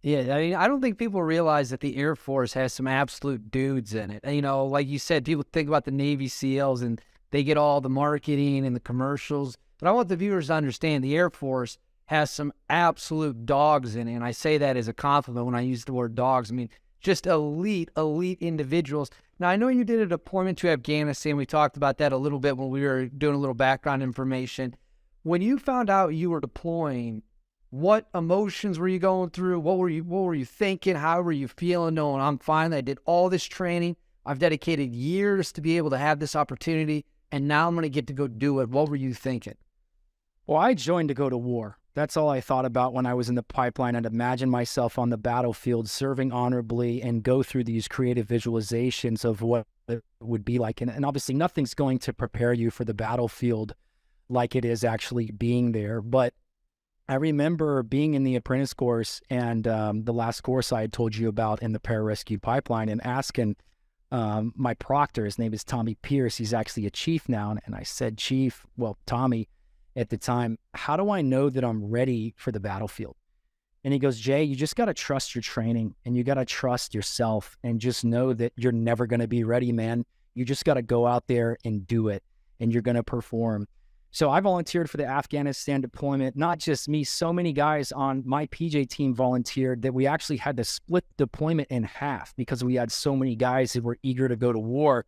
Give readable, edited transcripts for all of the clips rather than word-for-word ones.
Yeah, I mean, I don't think people realize that the Air Force has some absolute dudes in it. You know, like you said, people think about the Navy SEALs and they get all the marketing and the commercials. But I want the viewers to understand the Air Force has some absolute dogs in it. And I say that as a compliment when I use the word dogs. I mean, just elite, elite individuals. Now, I know you did a deployment to Afghanistan. We talked about that a little bit when we were doing a little background information. When you found out you were deploying, what emotions were you going through? What were you thinking? How were you feeling? Knowing I'm finally, I did all this training. I've dedicated years to be able to have this opportunity, and now I'm going to get to go do it. What were you thinking? Well, I joined to go to war. That's all I thought about when I was in the pipeline. I'd imagine myself on the battlefield serving honorably and go through these creative visualizations of what it would be like. And obviously, nothing's going to prepare you for the battlefield like it is actually being there. But I remember being in the apprentice course and the last course I had told you about in the pararescue pipeline and asking my proctor, his name is Tommy Pierce. He's actually a chief now. And I said, Chief, well, Tommy, at the time, how do I know that I'm ready for the battlefield? And he goes, Jay, you just got to trust your training and you got to trust yourself and just know that you're never going to be ready, man. You just got to go out there and do it and you're going to perform. So I volunteered for the Afghanistan deployment. Not just me, so many guys on my PJ team volunteered that we actually had to split deployment in half because we had so many guys who were eager to go to war.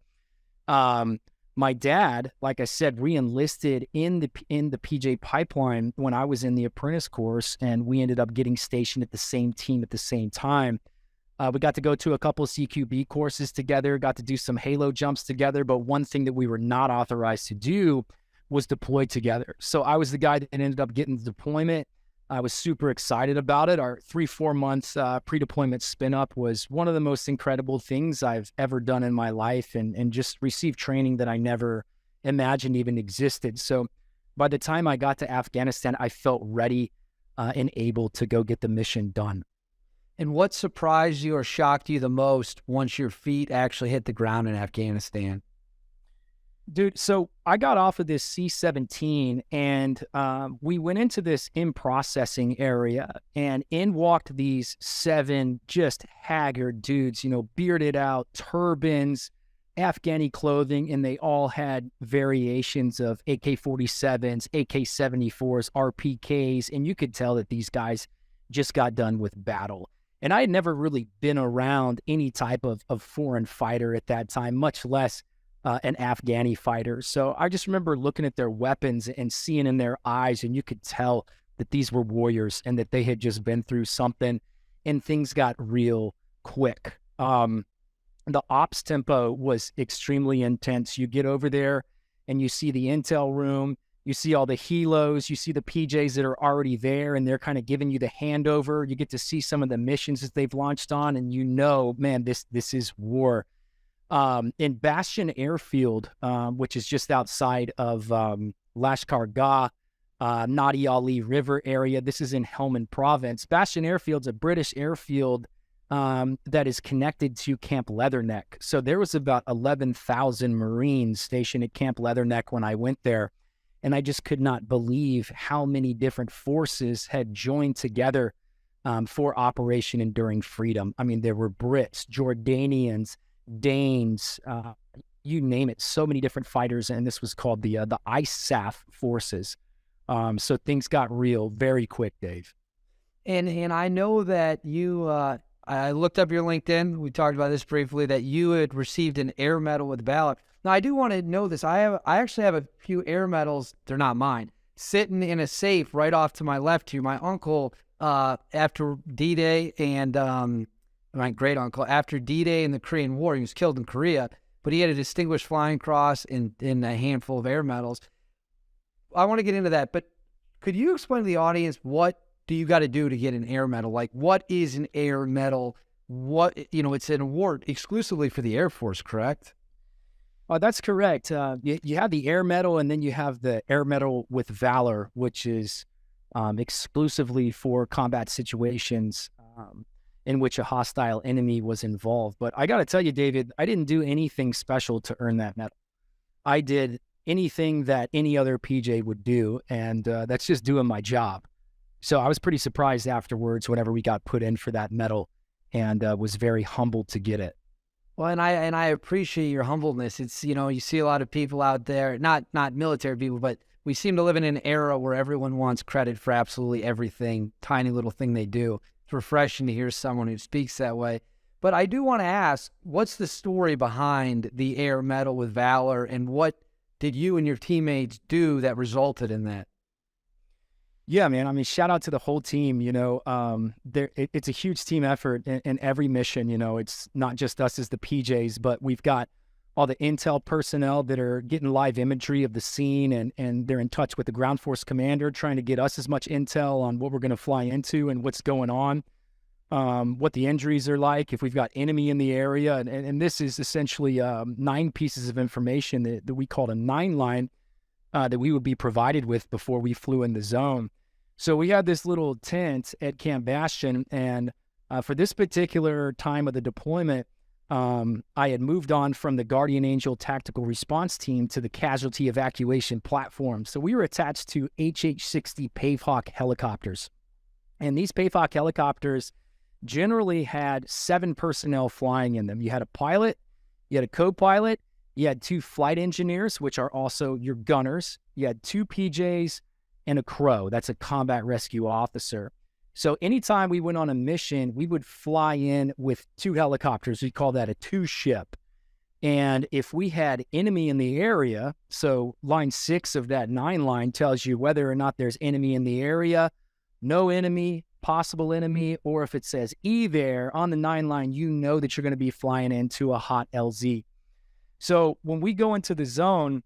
My dad, like I said, re-enlisted in the PJ pipeline when I was in the apprentice course, and we ended up getting stationed at the same team at the same time. We got to go to a couple of CQB courses together, got to do some halo jumps together, but one thing that we were not authorized to do was deploy together. So I was the guy that ended up getting the deployment. I was super excited about it. Our 3-4 months pre-deployment spin-up was one of the most incredible things I've ever done in my life, and just received training that I never imagined even existed. So by the time I got to Afghanistan, I felt ready and able to go get the mission done. And what surprised you or shocked you the most once your feet actually hit the ground in Afghanistan? Dude, so I got off of this C-17 and we went into this in-processing area, and in walked these 7 just haggard dudes, you know, bearded out, turbans, Afghani clothing, and they all had variations of AK-47s, AK-74s, RPKs, and you could tell that these guys just got done with battle. And I had never really been around any type of foreign fighter at that time, much less an Afghani fighter. So I just remember looking at their weapons and seeing in their eyes, and you could tell that these were warriors and that they had just been through something, and things got real quick. The ops tempo was extremely intense. You get over there and you see the intel room, you see all the helos, you see the PJs that are already there, and they're kind of giving you the handover. You get to see some of the missions that they've launched on, and you know, man, this is war. In Bastion Airfield, which is just outside of Lashkar Gah, Nadi Ali River area. This is in Helmand Province. Bastion Airfield's a British airfield that is connected to Camp Leatherneck. So there was about 11,000 Marines stationed at Camp Leatherneck when I went there. And I just could not believe how many different forces had joined together for Operation Enduring Freedom. I mean, there were Brits, Jordanians, Danes, you name it, so many different fighters, and this was called the ISAF forces. So things got real very quick, Dave. And I know that you, I looked up your LinkedIn. We talked about this briefly, that you had received an air medal with Valor. Now, I do want to know this. I actually have a few air medals. They're not mine, sitting in a safe right off to my left here. My uncle, after D-Day and my great uncle, after D-Day and the Korean War, he was killed in Korea, but he had a Distinguished Flying Cross and a handful of air medals. I want to get into that, but could you explain to the audience, what do you got to do to get an air medal? Like, what is an air medal? What, it's an award exclusively for the Air Force, correct? Oh, that's correct. You have the Air Medal, and then you have the Air Medal with Valor, which is exclusively for combat situations in which a hostile enemy was involved. But I got to tell you, David, I didn't do anything special to earn that medal. I did anything that any other PJ would do, and that's just doing my job. So I was pretty surprised afterwards whenever we got put in for that medal, and was very humbled to get it. Well, and I appreciate your humbleness. It's, you see a lot of people out there, not military people, but we seem to live in an era where everyone wants credit for absolutely everything, tiny little thing they do. It's refreshing to hear someone who speaks that way. But I do want to ask, what's the story behind the Air Medal with Valor, and what did you and your teammates do that resulted in that? Yeah, man. I mean, shout out to the whole team. It's a huge team effort in every mission. It's not just us as the PJs, but we've got all the intel personnel that are getting live imagery of the scene, and they're in touch with the ground force commander, trying to get us as much intel on what we're going to fly into and what's going on, what the injuries are like, if we've got enemy in the area. And this is essentially 9 pieces of information that we called a 9-line that we would be provided with before we flew in the zone. So we had this little tent at Camp Bastion, and for this particular time of the deployment, I had moved on from the Guardian Angel Tactical Response Team to the Casualty Evacuation Platform. So we were attached to HH-60 Pavehawk helicopters. And these Pavehawk helicopters generally had 7 personnel flying in them. You had a pilot, you had a co-pilot, you had 2 flight engineers, which are also your gunners, you had 2 PJs, and a CRO. That's a combat rescue officer. So anytime we went on a mission, we would fly in with 2 helicopters. We call that a 2-ship. And if we had enemy in the area, so line 6 of that 9 line tells you whether or not there's enemy in the area, no enemy, possible enemy, or if it says E there on the 9 line, you know that you're going to be flying into a hot LZ. So when we go into the zone,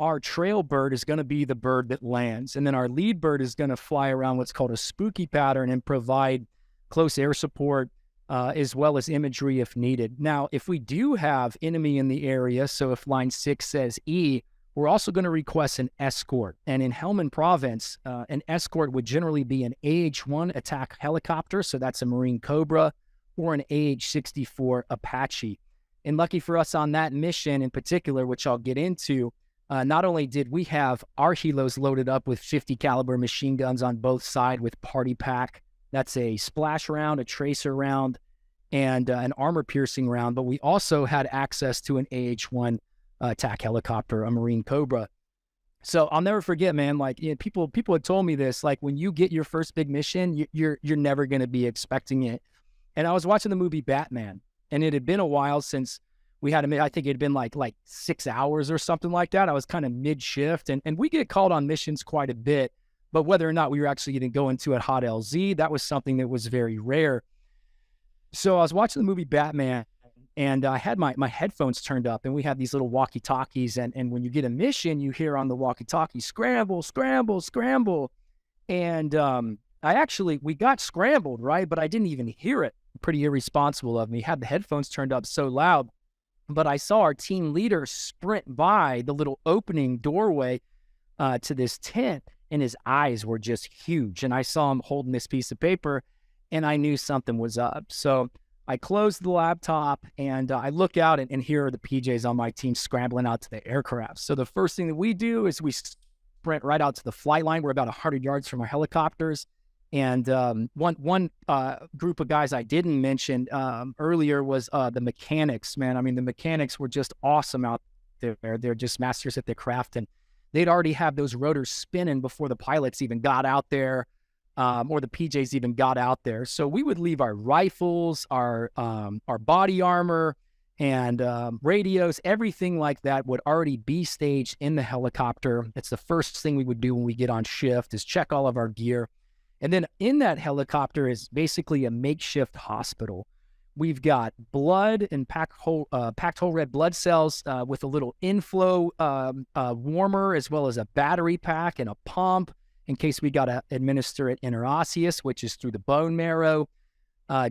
our trail bird is going to be the bird that lands. And then our lead bird is going to fly around what's called a spooky pattern and provide close air support, as well as imagery if needed. Now, if we do have enemy in the area, so if line 6 says E, we're also going to request an escort. And in Helmand Province, an escort would generally be an AH-1 attack helicopter, so that's a Marine Cobra, or an AH-64 Apache. And lucky for us on that mission in particular, which I'll get into, not only did we have our helos loaded up with 50 caliber machine guns on both sides with party pack, that's a splash round, a tracer round, and an armor piercing round, but we also had access to an AH-1 attack helicopter, a Marine Cobra. So I'll never forget, man, like, people had told me this, like, when you get your first big mission, you're never going to be expecting it. And I was watching the movie Batman, and it had been a while since we had I think it had been like 6 hours or something like that. I was kind of mid-shift, and we get called on missions quite a bit, but whether or not we were actually going to go into a hot LZ, that was something that was very rare. So I was watching the movie Batman, and I had my headphones turned up, and we had these little walkie-talkies, and when you get a mission, you hear on the walkie-talkie, "Scramble, scramble, scramble." And we got scrambled, right? But I didn't even hear it. Pretty irresponsible of me. Had the headphones turned up so loud. But I saw our team leader sprint by the little opening doorway to this tent, and his eyes were just huge. And I saw him holding this piece of paper, and I knew something was up. So I closed the laptop, and I look out, and here are the PJs on my team scrambling out to the aircraft. So the first thing that we do is we sprint right out to the flight line. We're about 100 yards from our helicopters. And one group of guys I didn't mention earlier was the mechanics, man. I mean, the mechanics were just awesome out there. They're just masters at their craft, and they'd already have those rotors spinning before the pilots even got out there, or the PJs even got out there. So we would leave our rifles, our body armor, and radios, everything like that would already be staged in the helicopter. It's the first thing we would do when we get on shift, is check all of our gear. And then in that helicopter is basically a makeshift hospital. We've got blood and packed whole red blood cells with a little inflow warmer, as well as a battery pack and a pump in case we got to administer it interosseous, which is through the bone marrow.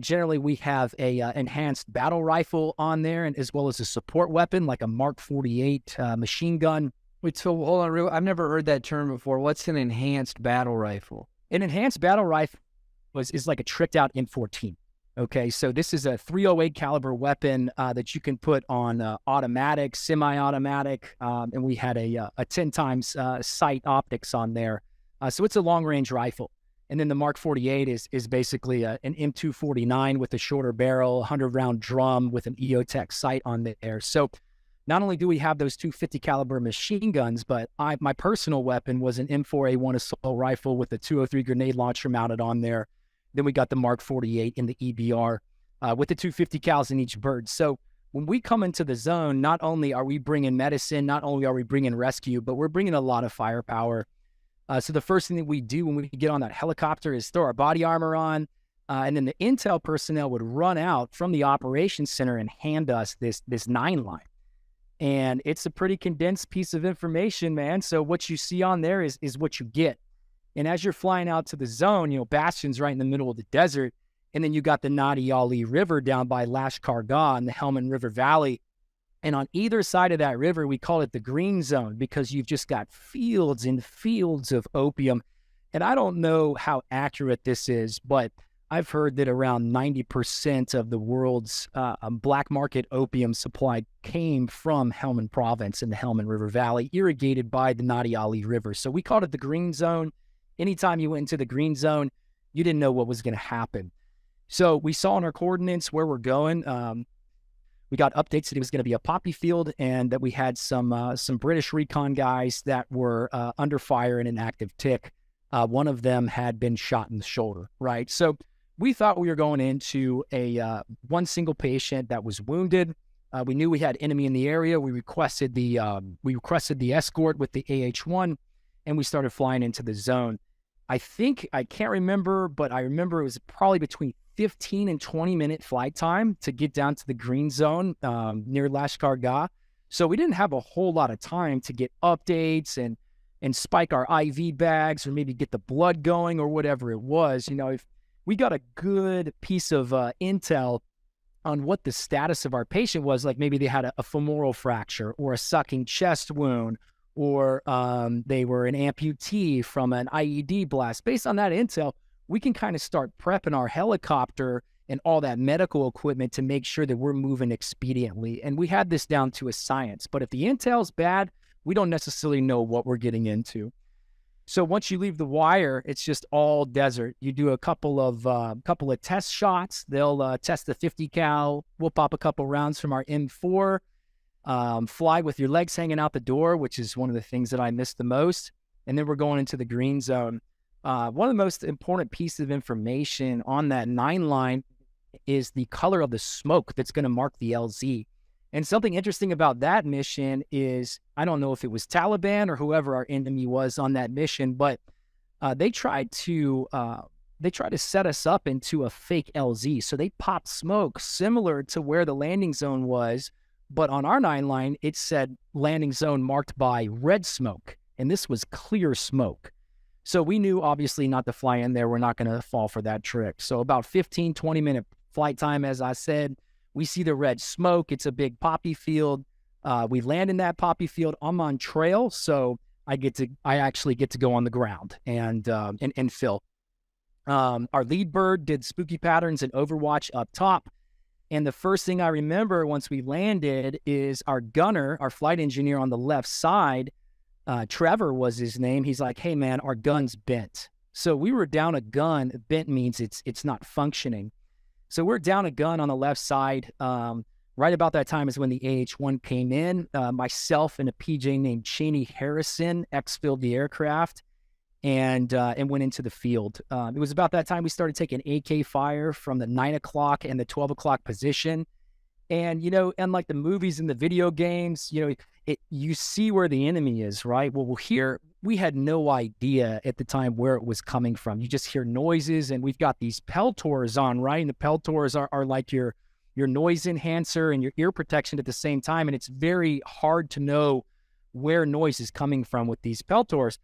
Generally, we have a enhanced battle rifle on there, and as well as a support weapon like a Mark 48 machine gun. Wait, so hold on, I've never heard that term before. What's an enhanced battle rifle? An enhanced battle rifle is like a tricked out M14. Okay, so this is a .308 caliber weapon that you can put on automatic, semi-automatic, and we had a 10 times sight optics on there. So it's a long range rifle. And then the Mark 48 is basically an M249 with a shorter barrel, 100-round drum with an EOTech sight on there. So not only do we have those 250 caliber machine guns, but my personal weapon was an M4A1 assault rifle with a 203 grenade launcher mounted on there. Then we got the Mark 48 in the EBR with the 250 cals in each bird. So when we come into the zone, not only are we bringing medicine, not only are we bringing rescue, but we're bringing a lot of firepower. So the first thing that we do when we get on that helicopter is throw our body armor on, and then the intel personnel would run out from the operations center and hand us this 9-line. And it's a pretty condensed piece of information, man. So what you see on there is what you get. And as you're flying out to the zone, Bastion's right in the middle of the desert. And then you got the Nadi Ali River down by Lashkar Gah in the Helmand River Valley. And on either side of that river, we call it the green zone because you've just got fields and fields of opium. And I don't know how accurate this is, but I've heard that around 90% of the world's black market opium supply came from Helmand Province in the Helmand River Valley, irrigated by the Nadi Ali River. So we called it the green zone. Anytime you went into the green zone, you didn't know what was going to happen. So we saw in our coordinates where we're going. We got updates that it was going to be a poppy field and that we had some British recon guys that were under fire in an active tick. One of them had been shot in the shoulder, right? So we thought we were going into a one single patient that was wounded. We knew we had enemy in the area. We requested the escort with the AH-1, and we started flying into the zone. I can't remember, but I remember it was probably between 15 and 20 minute flight time to get down to the green zone near Lashkar Gah. So we didn't have a whole lot of time to get updates and spike our IV bags or maybe get the blood going or whatever it was. If we got a good piece of intel on what the status of our patient was, like maybe they had a femoral fracture or a sucking chest wound, or they were an amputee from an IED blast. Based on that intel, we can kind of start prepping our helicopter and all that medical equipment to make sure that we're moving expediently. And we had this down to a science. But if the intel's bad, we don't necessarily know what we're getting into. So once you leave the wire, it's just all desert. You do a couple of test shots. They'll test the 50 cal. We'll pop a couple rounds from our M4. Fly with your legs hanging out the door, which is one of the things that I miss the most. And then we're going into the green zone. One of the most important pieces of information on that 9-line is the color of the smoke that's going to mark the LZ. And something interesting about that mission is, I don't know if it was Taliban or whoever our enemy was on that mission, but they tried to set us up into a fake LZ. So they popped smoke similar to where the landing zone was, but on our 9-line, it said landing zone marked by red smoke, and this was clear smoke. So we knew obviously not to fly in there. We're not going to fall for that trick. So about 15, 20 minute flight time, as I said, we see the red smoke. It's a big poppy field. We land in that poppy field. I'm on trail, so I actually get to go on the ground and fill. Our lead bird did spooky patterns and Overwatch up top. And the first thing I remember once we landed is our gunner, our flight engineer on the left side, Trevor was his name. He's like, "Hey man, our gun's bent." So we were down a gun. Bent means it's not functioning. So we're down a gun on the left side. Right about that time is when the AH-1 came in. Myself and a PJ named Cheney Harrison exfilled the aircraft and went into the field. It was about that time we started taking AK fire from the 9 o'clock and the 12 o'clock position. And, unlike the movies and the video games, you see where the enemy is, right? Well, here we had no idea at the time where it was coming from. You just hear noises, and we've got these Peltors on, right? And the Peltors are like your noise enhancer and your ear protection at the same time. And it's very hard to know where noise is coming from with these Peltors.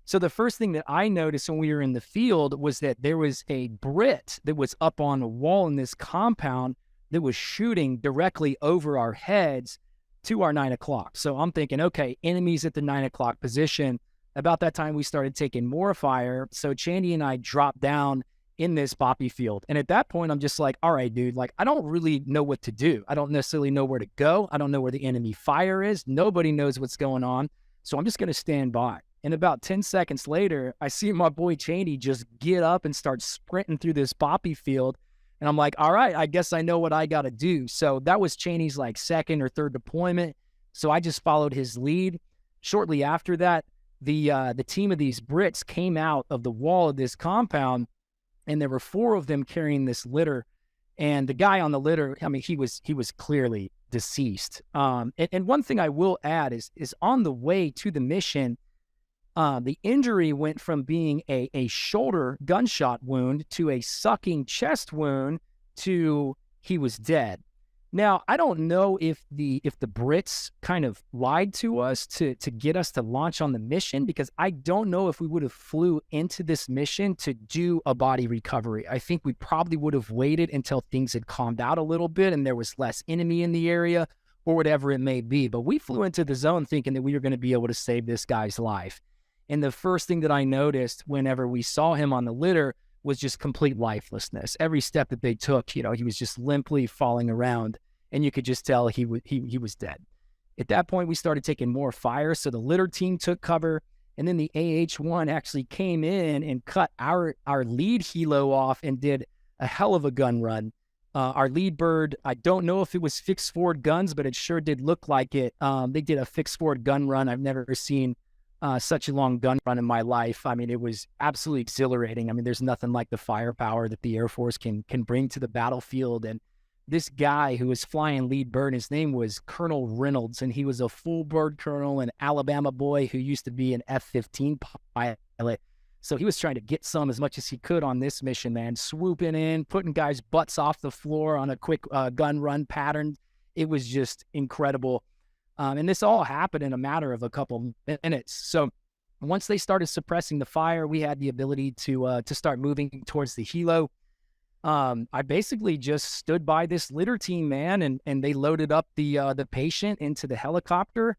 So the first thing that I noticed when we were in the field was that there was a Brit that was up on a wall in this compound that was shooting directly over our heads to our 9 o'clock. So I'm thinking, okay, enemies at the 9 o'clock position. About that time, we started taking more fire. So Chandy and I dropped down in this poppy field. And at that point, I'm just like, all right, dude, I don't really know what to do. I don't necessarily know where to go. I don't know where the enemy fire is. Nobody knows what's going on. So I'm just going to stand by. And about 10 seconds later, I see my boy Cheney just get up and start sprinting through this poppy field. And I'm like, all right, I guess I know what I got to do. So that was Cheney's like second or third deployment. So I just followed his lead. Shortly after that, the team of these Brits came out of the wall of this compound, and there were 4 of them carrying this litter. And the guy on the litter, I mean, he was clearly deceased. And one thing I will add is on the way to the mission, the injury went from being a shoulder gunshot wound to a sucking chest wound to he was dead. Now, I don't know if the Brits kind of lied to us to get us to launch on the mission, because I don't know if we would have flew into this mission to do a body recovery. I think we probably would have waited until things had calmed out a little bit and there was less enemy in the area or whatever it may be. But we flew into the zone thinking that we were going to be able to save this guy's life. And the first thing that I noticed whenever we saw him on the litter was just complete lifelessness. Every step that they took, he was just limply falling around, and you could just tell he was dead. At that point, we started taking more fire, so the litter team took cover, and then the AH-1 actually came in and cut our lead helo off and did a hell of a gun run. Our lead bird, I don't know if it was fixed forward guns, but it sure did look like it. They did a fixed forward gun run. I've never seen such a long gun run in my life. I mean, it was absolutely exhilarating. I mean, there's nothing like the firepower that the Air Force can bring to the battlefield. And this guy who was flying lead bird, his name was Colonel Reynolds, and he was a full bird colonel, an Alabama boy who used to be an F-15 pilot. So he was trying to get some as much as he could on this mission, man, swooping in, putting guys' butts off the floor on a quick gun run pattern. It was just incredible. And this all happened in a matter of a couple minutes. So once they started suppressing the fire, we had the ability to start moving towards the helo. I basically just stood by this litter team, man, and they loaded up the patient into the helicopter,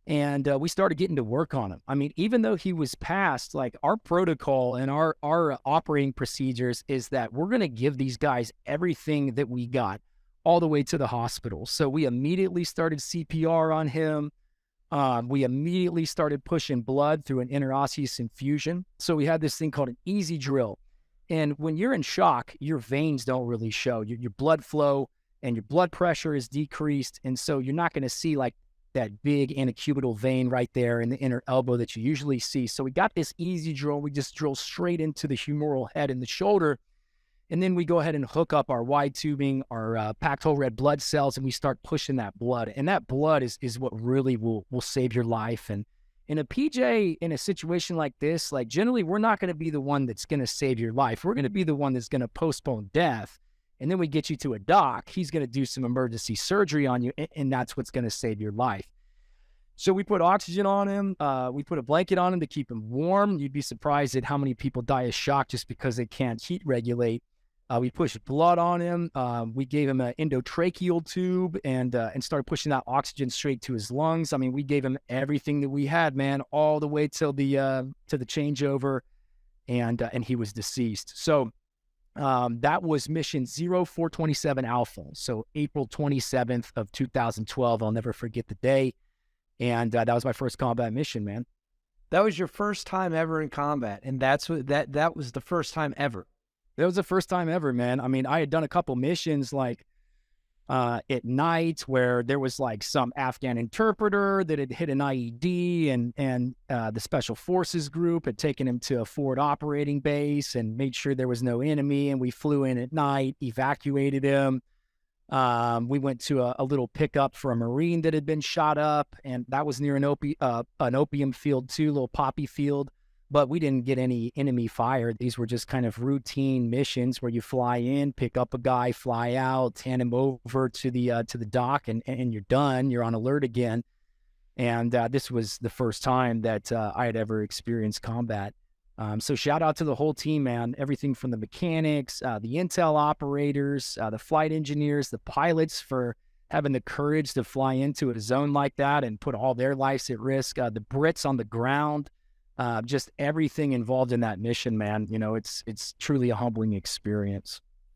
and we started getting to work on him. I mean, even though he was passed, like, our protocol and our operating procedures is that we're going to give these guys everything that we got all the way to the hospital. So we immediately started CPR on him. We immediately started pushing blood through an interosseous infusion. So we had this thing called an easy drill. And when you're in shock, your veins don't really show. Your blood flow and your blood pressure is decreased. And so you're not going to see like that big antecubital vein right there in the inner elbow that you usually see. So we got this easy drill. We just drill straight into the humeral head and the shoulder. And then we go ahead and hook up our wide tubing, our packed whole red blood cells, and we start pushing that blood. And that blood is what really will save your life. And in a PJ, in a situation like this, like, generally, we're not going to be the one that's going to save your life. We're going to be the one that's going to postpone death. And then we get you to a doc. He's going to do some emergency surgery on you, and that's what's going to save your life. So we put oxygen on him. We put a blanket on him to keep him warm. You'd be surprised at how many people die of shock just because they can't heat regulate. We pushed blood on him. We gave him an endotracheal tube and started pushing that oxygen straight to his lungs. I mean, we gave him everything that we had, man, all the way till the to the changeover, and he was deceased. So that was mission 0427 Alpha. So April 27th of 2012. I'll never forget the day. And that was my first combat mission, man. That was your first time ever in combat, and that was the first time ever. That was the first time ever, man. I mean, I had done a couple missions like at night where there was like some Afghan interpreter that had hit an IED, and the Special Forces group had taken him to a forward operating base and made sure there was no enemy. And we flew in at night, evacuated him. We went to a little pickup for a Marine that had been shot up, and that was near an opium field too, a little poppy field. But we didn't get any enemy fire. These were just kind of routine missions where you fly in, pick up a guy, fly out, hand him over to the dock, and you're done. You're on alert again. And this was the first time that I had ever experienced combat. So shout out to the whole team, man. Everything from the mechanics, the intel operators, the flight engineers, the pilots for having the courage to fly into a zone like that and put all their lives at risk. The Brits on the ground. Just everything involved in that mission, man. You know, it's truly a humbling experience.